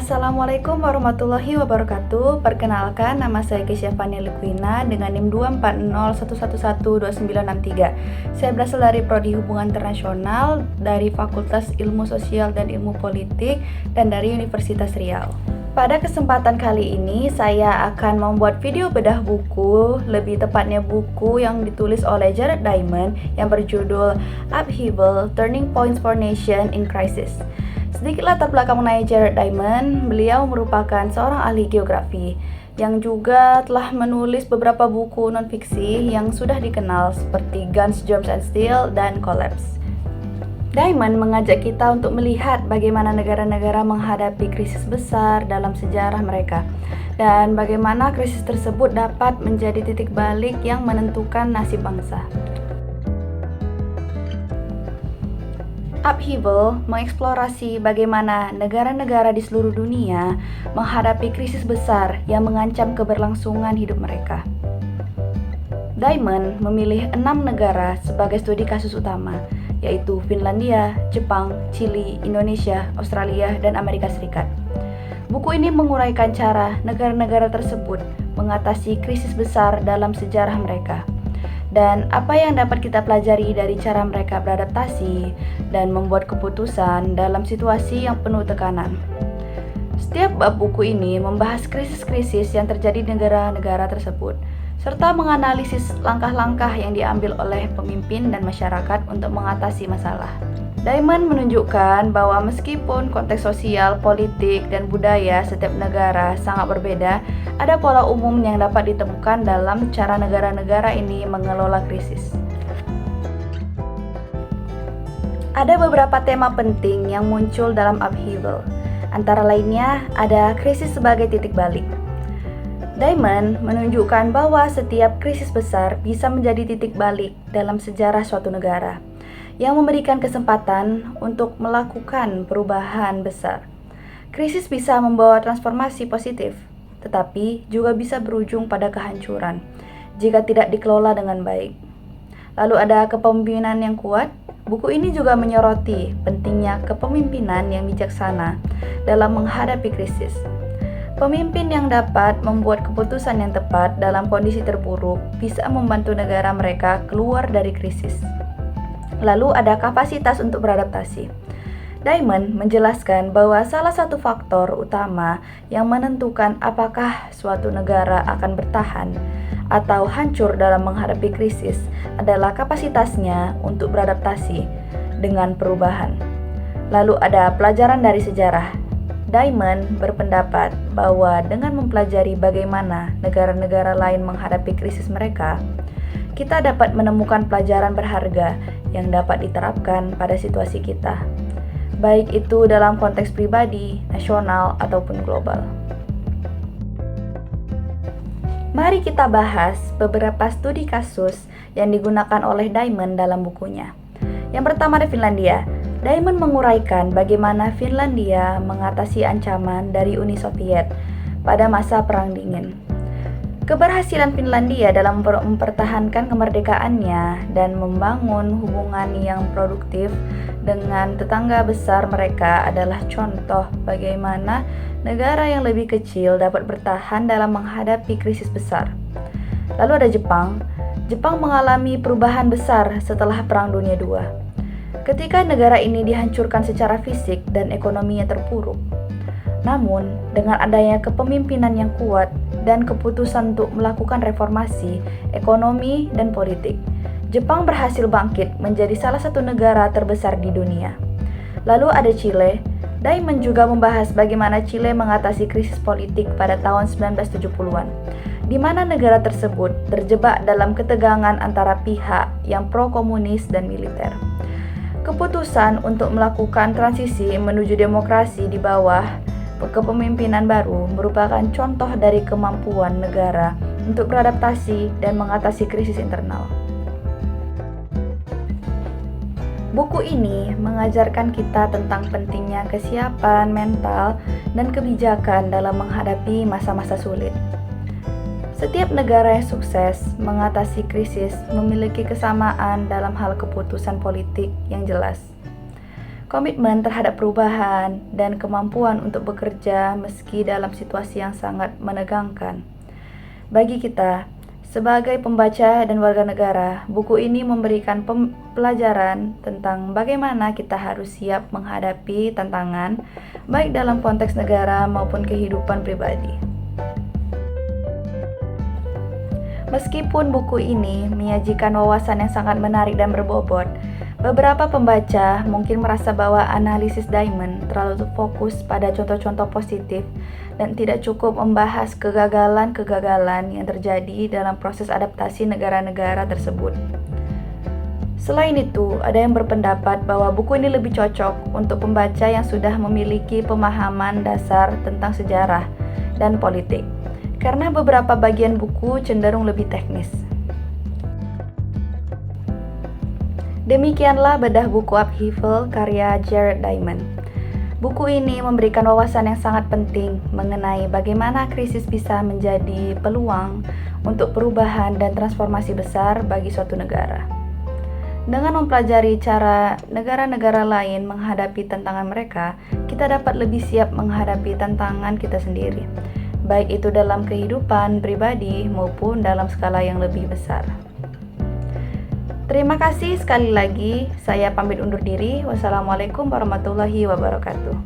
Assalamualaikum warahmatullahi wabarakatuh. Perkenalkan, nama saya Kesya Fani Liquina dengan NIM 24011112963. Saya berasal dari Prodi Hubungan Internasional dari Fakultas Ilmu Sosial dan Ilmu Politik dan dari Universitas Riau. Pada kesempatan kali ini saya akan membuat video bedah buku, lebih tepatnya buku yang ditulis oleh Jared Diamond yang berjudul Upheaval: Turning Points for Nation in Crisis. Sedikit latar belakang mengenai Jared Diamond. Beliau merupakan seorang ahli geografi yang juga telah menulis beberapa buku non-fiksi yang sudah dikenal seperti Guns, Germs, and Steel dan Collapse. Diamond mengajak kita untuk melihat bagaimana negara-negara menghadapi krisis besar dalam sejarah mereka dan bagaimana krisis tersebut dapat menjadi titik balik yang menentukan nasib bangsa. Upheaval mengeksplorasi bagaimana negara-negara di seluruh dunia menghadapi krisis besar yang mengancam keberlangsungan hidup mereka. Diamond memilih 6 negara sebagai studi kasus utama, yaitu Finlandia, Jepang, Chili, Indonesia, Australia, dan Amerika Serikat. Buku ini menguraikan cara negara-negara tersebut mengatasi krisis besar dalam sejarah mereka, dan apa yang dapat kita pelajari dari cara mereka beradaptasi dan membuat keputusan dalam situasi yang penuh tekanan. Setiap bab buku ini membahas krisis-krisis yang terjadi di negara-negara tersebut, serta menganalisis langkah-langkah yang diambil oleh pemimpin dan masyarakat untuk mengatasi masalah. Diamond menunjukkan bahwa meskipun konteks sosial, politik, dan budaya setiap negara sangat berbeda, ada pola umum yang dapat ditemukan dalam cara negara-negara ini mengelola krisis. Ada beberapa tema penting yang muncul dalam Upheaval. Antara lainnya ada krisis sebagai titik balik. Diamond menunjukkan bahwa setiap krisis besar bisa menjadi titik balik dalam sejarah suatu negara yang memberikan kesempatan untuk melakukan perubahan besar. Krisis bisa membawa transformasi positif, tetapi juga bisa berujung pada kehancuran jika tidak dikelola dengan baik. Lalu ada kepemimpinan yang kuat. Buku ini juga menyoroti pentingnya kepemimpinan yang bijaksana dalam menghadapi krisis. Pemimpin yang dapat membuat keputusan yang tepat dalam kondisi terburuk bisa membantu negara mereka keluar dari krisis. Lalu ada kapasitas untuk beradaptasi. Diamond menjelaskan bahwa salah satu faktor utama yang menentukan apakah suatu negara akan bertahan atau hancur dalam menghadapi krisis adalah kapasitasnya untuk beradaptasi dengan perubahan. Lalu ada pelajaran dari sejarah. Diamond berpendapat bahwa dengan mempelajari bagaimana negara-negara lain menghadapi krisis mereka, kita dapat menemukan pelajaran berharga yang dapat diterapkan pada situasi kita, baik itu dalam konteks pribadi, nasional, ataupun global. Mari kita bahas beberapa studi kasus yang digunakan oleh Diamond dalam bukunya. Yang pertama ada Finlandia. Diamond menguraikan bagaimana Finlandia mengatasi ancaman dari Uni Soviet pada masa Perang Dingin. Keberhasilan Finlandia dalam mempertahankan kemerdekaannya dan membangun hubungan yang produktif dengan tetangga besar mereka adalah contoh bagaimana negara yang lebih kecil dapat bertahan dalam menghadapi krisis besar. Lalu ada Jepang. Jepang mengalami perubahan besar setelah Perang Dunia II. Ketika negara ini dihancurkan secara fisik dan ekonominya terpuruk. Namun, dengan adanya kepemimpinan yang kuat dan keputusan untuk melakukan reformasi ekonomi dan politik, Jepang berhasil bangkit menjadi salah satu negara terbesar di dunia. Lalu ada Chile. Diamond juga membahas bagaimana Chile mengatasi krisis politik pada tahun 1970-an, di mana negara tersebut terjebak dalam ketegangan antara pihak yang pro-komunis dan militer. Keputusan untuk melakukan transisi menuju demokrasi di bawah kepemimpinan baru merupakan contoh dari kemampuan negara untuk beradaptasi dan mengatasi krisis internal. Buku ini mengajarkan kita tentang pentingnya kesiapan mental dan kebijakan dalam menghadapi masa-masa sulit. Setiap negara yang sukses mengatasi krisis memiliki kesamaan dalam hal keputusan politik yang jelas. komitmen terhadap perubahan, dan kemampuan untuk bekerja meski dalam situasi yang sangat menegangkan. Bagi kita, sebagai pembaca dan warga negara, buku ini memberikan pelajaran tentang bagaimana kita harus siap menghadapi tantangan, baik dalam konteks negara maupun kehidupan pribadi. Meskipun buku ini menyajikan wawasan yang sangat menarik dan berbobot, beberapa pembaca mungkin merasa bahwa analisis Diamond terlalu fokus pada contoh-contoh positif dan tidak cukup membahas kegagalan-kegagalan yang terjadi dalam proses adaptasi negara-negara tersebut. Selain itu, ada yang berpendapat bahwa buku ini lebih cocok untuk pembaca yang sudah memiliki pemahaman dasar tentang sejarah dan politik, karena beberapa bagian buku cenderung lebih teknis. Demikianlah bedah buku Upheaval karya Jared Diamond. Buku ini memberikan wawasan yang sangat penting mengenai bagaimana krisis bisa menjadi peluang untuk perubahan dan transformasi besar bagi suatu negara. Dengan mempelajari cara negara-negara lain menghadapi tantangan mereka, kita dapat lebih siap menghadapi tantangan kita sendiri, baik itu dalam kehidupan pribadi maupun dalam skala yang lebih besar. Terima kasih sekali lagi, saya pamit undur diri. Wassalamualaikum warahmatullahi wabarakatuh.